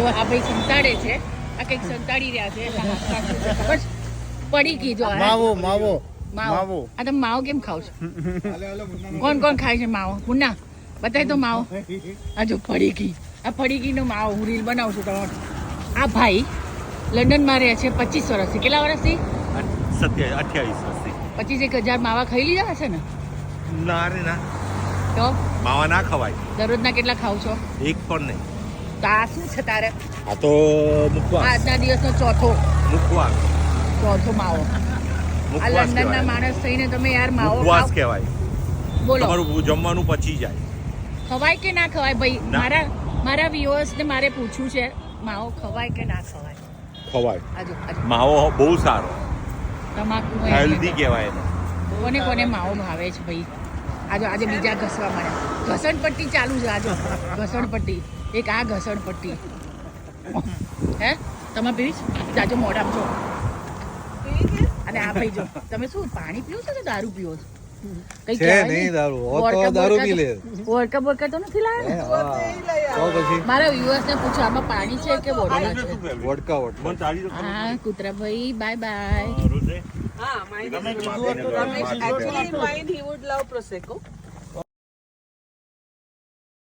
જો આ ભાઈ સંતાડે છે, આ કંઈક સંતાડી રહ્યા છે. ખબર છે? પડી ગઈ જો માવો માવો માવો. આ તમે માવો કેમ ખાવ છો? કોણ કોણ ખાય છે માવો? મુન્ના બતાય તો માવો. આ જો પડી ગઈ, આ પડી ગઈ નો માવો હું રીલ બનાવું છું તમારે. આ ભાઈ લંડનમાં રહે છે 25 વર્ષથી. કેટલા વર્ષથી? 28 વર્ષથી. 25,000 માવા ખાઈ લીધા હશે ને? ના રે ના, તો માવા ના ખવાય. દરરોજના કેટલા ખાવ છો? એક પણ નહીં. તો આ શું છે તારે? આ તો મુકવા આજના દિવસનો ચોથો મુકવા માવો. આ લંડનના માણસ થઈને તમે યાર માવો મુકવાસ ખાવ? કહેવાય. બોલો તમારું જમવાનું પચી જાય. ખવાય કે ના ખવાય ભાઈ? ના. મારા વ્યુઅર્સને મારે પૂછવું છે, માવો ખવાય કે ના ખવાય? ખવાય. આજુ માવો બહુ સારો, તમાકુ હેલ્ધી કહેવાય એને. કોને કોને માવો ભાવે છે ભાઈ? આજે બીજા ઘસવા મળ્યા. ઘસણપટ્ટી ચાલુ છે. ઘસણપટ્ટી એક આ ઘસણપટ્ટી હે તમે પીવીશ જાજો મોઢામ છો. અને આ ભાઈ જો તમે શું પાણી પીવો છો કે દારૂ પીવો છો? કઈ કહેવાય નહીં. દારૂ પી લે. વોડકા બોડકા તો નથી લાયા ને? પછી મારા વ્યુઅર્સ ને પૂછો આમાં પાણી છે કે વોડકા છે? વોડકા હા કૂતરા ભાઈ bye bye. Actually, mine he would love Prosecco.